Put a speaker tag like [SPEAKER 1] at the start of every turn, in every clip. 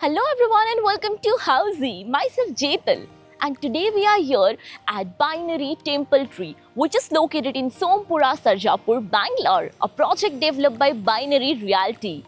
[SPEAKER 1] Hello everyone and welcome to Housey. Myself Jetal, and today we are here at Binary Temple Tree, which is located in Sompura, Sarjapur, Bangalore, a project developed by Binary Realty.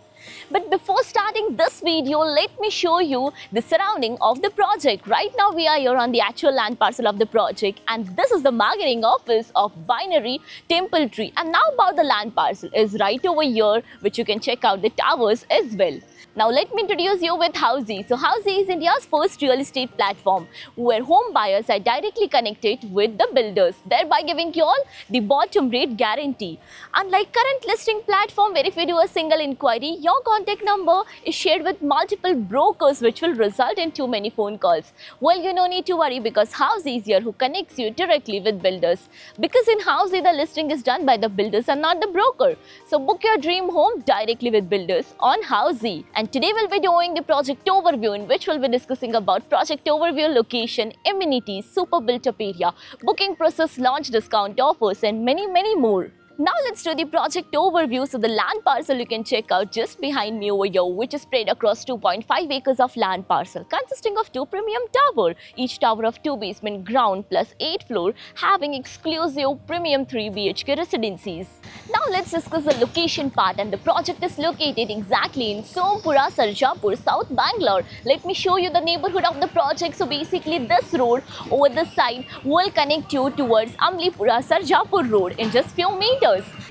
[SPEAKER 1] But before starting this video, let me show you the surrounding of the project. Right now we are here on the actual land parcel of the project, and this is the marketing office of Binary Temple Tree. And now about the land parcel is right over here, which you can check out the towers as well. Now let me introduce you with Housey. So Housey is India's first real estate platform where home buyers are directly connected with the builders, thereby giving you all the bottom rate guarantee. Unlike current listing platform where if you do a single inquiry, your contact number is shared with multiple brokers, which will result in too many phone calls. Well, you no need to worry because Housey is here who connects you directly with builders. Because in Housey the listing is done by the builders and not the broker. So book your dream home directly with builders on Housey. And today we'll be doing the project overview, in which we'll be discussing about project overview, location, amenities, super built up area, booking process, launch discount offers, and many more. Now let's do the project overview. So the land parcel you can check out just behind me over here, which is spread across 2.5 acres of land parcel consisting of 2 premium towers, each tower of 2 basement ground plus 8 floor, having exclusive premium 3 BHK residencies. Now let's discuss the location part, and the project is located exactly in Sompura, Sarjapur, South Bangalore. Let me show you the neighborhood of the project. So basically this road over this side will connect you towards Amlipura Sarjapur road in just few meters.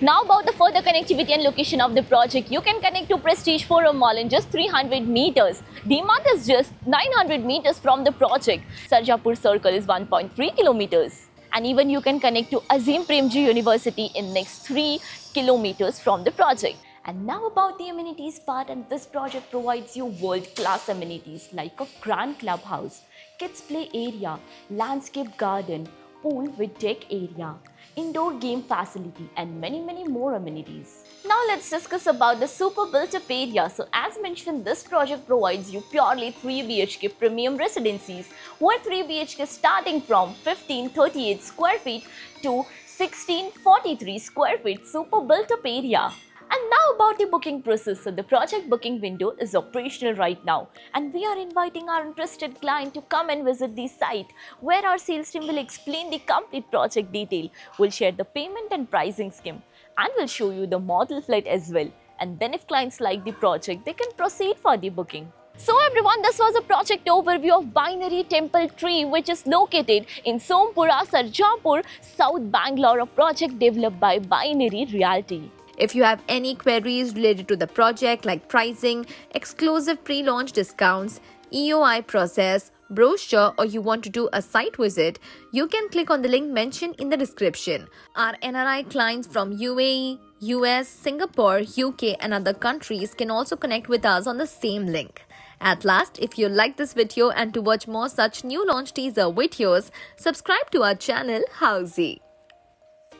[SPEAKER 1] Now about the further connectivity and location of the project, you can connect to Prestige Forum Mall in just 300 meters. DMart is just 900 meters from the project. Sarjapur Circle is 1.3 kilometers. And even you can connect to Azim Premji University in next 3 kilometers from the project. And now about the amenities part, and this project provides you world-class amenities like a grand clubhouse, kids play area, landscape garden, pool with deck area, indoor game facility, and many more amenities. Now let's discuss about the super built up area. So as mentioned, this project provides you purely 3 BHK premium residencies, where 3 BHK starting from 1538 square feet to 1643 square feet super built up area. And now about the booking process. So the project booking window is operational right now, and we are inviting our interested client to come and visit the site, where our sales team will explain the complete project detail. We'll share the payment and pricing scheme, and we'll show you the model flight as well. And then if clients like the project, they can proceed for the booking. So everyone, this was a project overview of Binary Temple Tree, which is located in Sompura, Sarjapur, South Bangalore, a project developed by Binary Realty.
[SPEAKER 2] If you have any queries related to the project like pricing, exclusive pre-launch discounts, EOI process, brochure, or you want to do a site visit, you can click on the link mentioned in the description. Our NRI clients from UAE, US, Singapore, UK and other countries can also connect with us on the same link. At last, if you like this video and to watch more such new launch teaser videos, subscribe to our channel Housey.